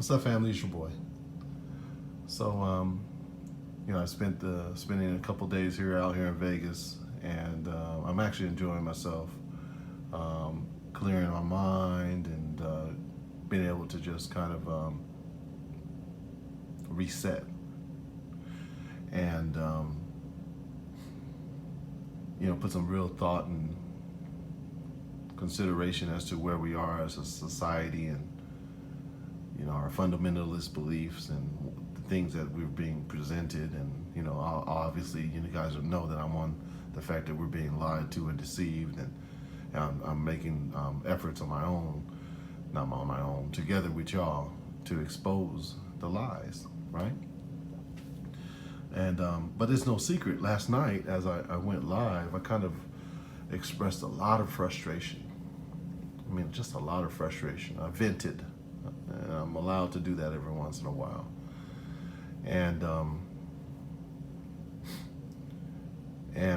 What's up, family? It's your boy. So, I spending a couple days out here in Vegas, and I'm actually enjoying myself, clearing my mind and being able to just kind of reset and put some real thought and consideration as to where we are as a society and our fundamentalist beliefs and the things that we're being presented. And obviously you guys know that I'm on the fact that we're being lied to and deceived, and I'm making efforts on my own, not on my own, together with y'all to expose the lies, right? And but it's no secret, last night as I went live, I kind of expressed a lot of frustration. I mean, just a lot of frustration. I vented. And I'm allowed to do that every once in a while. And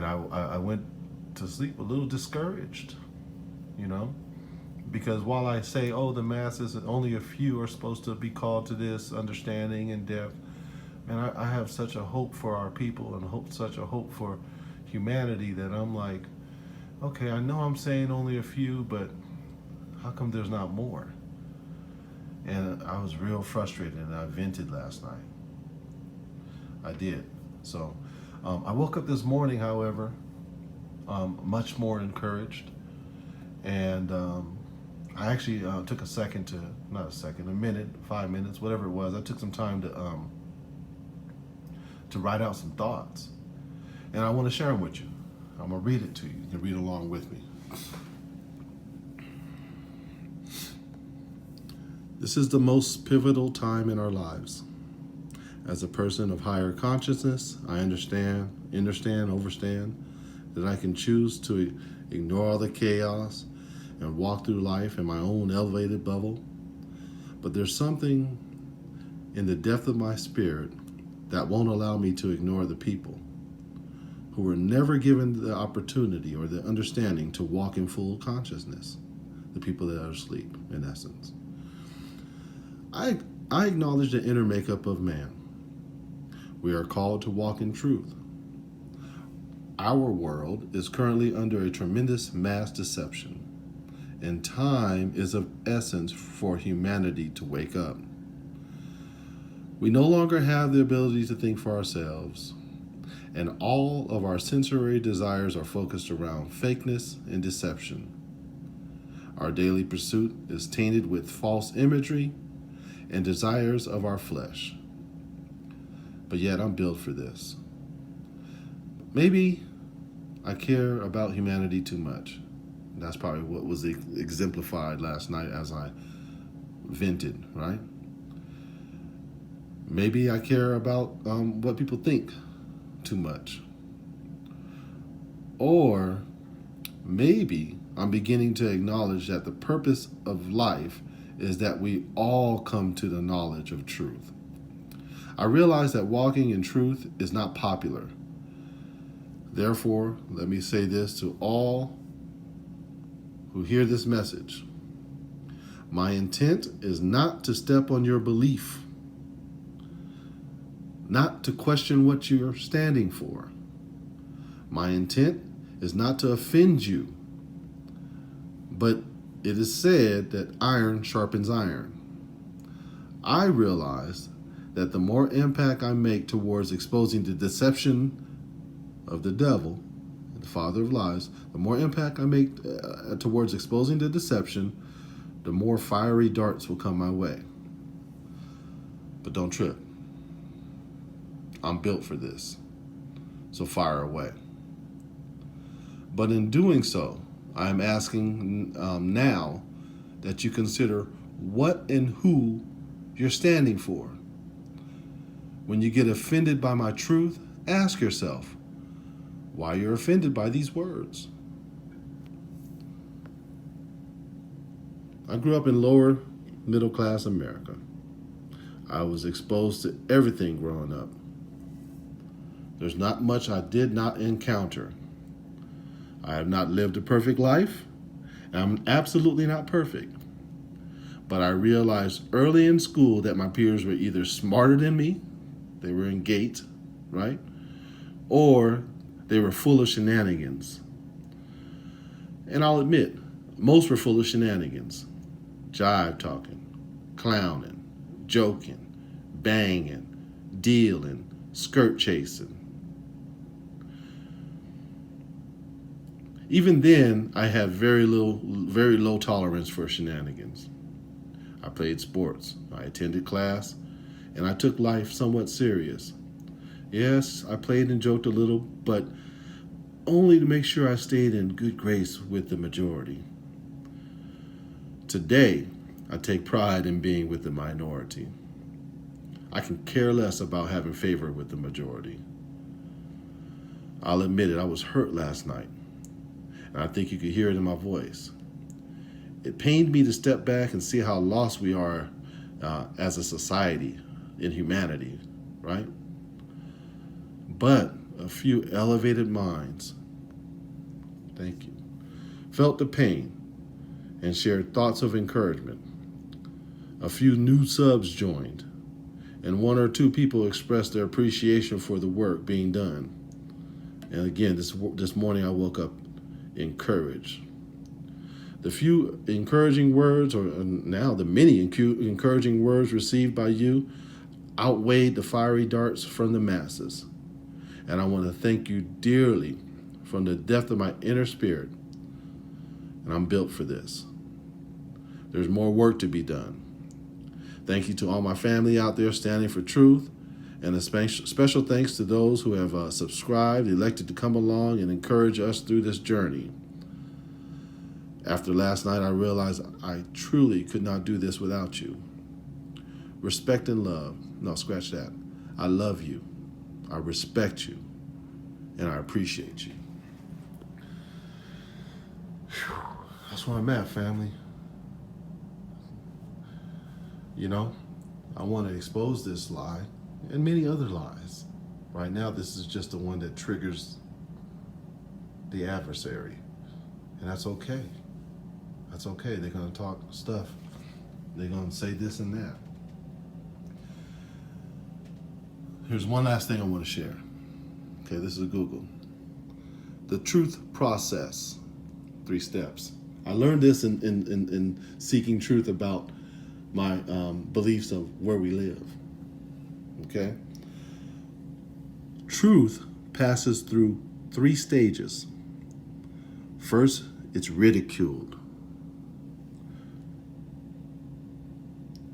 I went to sleep a little discouraged, because while I say, oh, the masses, only a few are supposed to be called to this understanding and depth, and I have such a hope for our people and such a hope for humanity that I'm like, okay, I know I'm saying only a few, but how come there's not more? And I was real frustrated, and I vented last night. I did. So I woke up this morning, however, much more encouraged. And I actually took a minute, 5 minutes, whatever it was. I took some time to write out some thoughts. And I want to share them with you. I'm going to read it to you. You can read along with me. This is the most pivotal time in our lives. As a person of higher consciousness, I understand, overstand that I can choose to ignore all the chaos and walk through life in my own elevated bubble. But there's something in the depth of my spirit that won't allow me to ignore the people who were never given the opportunity or the understanding to walk in full consciousness, the people that are asleep, in essence. I acknowledge the inner makeup of man. We are called to walk in truth. Our world is currently under a tremendous mass deception, and time is of essence for humanity to wake up. We no longer have the ability to think for ourselves, and all of our sensory desires are focused around fakeness and deception. Our daily pursuit is tainted with false imagery and desires of our flesh. But yet I'm built for this. Maybe I care about humanity too much. That's probably what was exemplified last night as I vented, right? Maybe I care about what people think too much. Or maybe I'm beginning to acknowledge that the purpose of life is that we all come to the knowledge of truth. I realize that walking in truth is not popular. Therefore, let me say this to all who hear this message. My intent is not to step on your belief, not to question what you're standing for. My intent is not to offend you, but it is said that iron sharpens iron. I realize that the more impact I make towards exposing the deception of the devil, the father of lies, the more impact I make towards exposing the deception, the more fiery darts will come my way. But don't trip. I'm built for this. So fire away. But in doing so, I am asking now that you consider what and who you're standing for. When you get offended by my truth, ask yourself why you're offended by these words. I grew up in lower middle class America. I was exposed to everything growing up. There's not much I did not encounter. I have not lived a perfect life, and I'm absolutely not perfect. But I realized early in school that my peers were either smarter than me, they were in gate, right? Or they were full of shenanigans. And I'll admit, most were full of shenanigans. Jive talking, clowning, joking, banging, dealing, skirt chasing. Even then, I had very low tolerance for shenanigans. I played sports, I attended class, and I took life somewhat serious. Yes, I played and joked a little, but only to make sure I stayed in good grace with the majority. Today, I take pride in being with the minority. I can care less about having favor with the majority. I'll admit it, I was hurt last night, and I think you could hear it in my voice. It pained me to step back and see how lost we are as a society in humanity, right? But a few elevated minds, thank you, felt the pain and shared thoughts of encouragement. A few new subs joined, and one or two people expressed their appreciation for the work being done. And again, this morning I woke up encouraged. The few encouraging words, or now the many encouraging words received by you, outweighed the fiery darts from the masses. And I want to thank you dearly from the depth of my inner spirit. And I'm built for this. There's more work to be done. Thank you to all my family out there standing for truth. And a special thanks to those who have subscribed, elected to come along and encourage us through this journey. After last night, I realized I truly could not do this without you. Respect and love. No, scratch that. I love you. I respect you. And I appreciate you. Whew. That's where I'm at, family. You know, I want to expose this lie and many other lies. Right now, this is just the one that triggers the adversary. And that's okay. That's okay. They're going to talk stuff. They're going to say this and that. Here's one last thing I want to share. Okay, this is Google. The truth process. 3 steps. I learned this in seeking truth about my beliefs of where we live. Okay? Truth passes through 3 stages. First, it's ridiculed.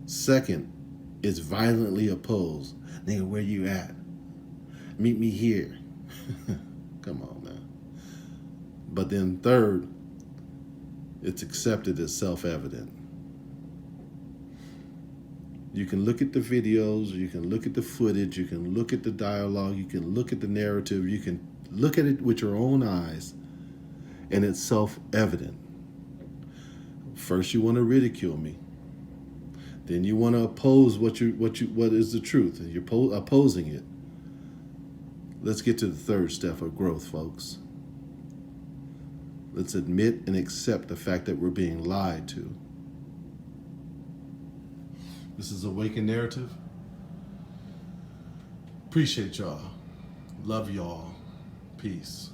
Second, it's violently opposed. Nigga, where you at? Meet me here. Come on now. But then third, it's accepted as self-evident. You can look at the videos, you can look at the footage, you can look at the dialogue, you can look at the narrative, you can look at it with your own eyes, and it's self-evident. First, you want to ridicule me. Then you want to oppose what is the truth, and you're opposing it. Let's get to the third step of growth, folks. Let's admit and accept the fact that we're being lied to. This is Awakened Narrative. Appreciate y'all. Love y'all. Peace.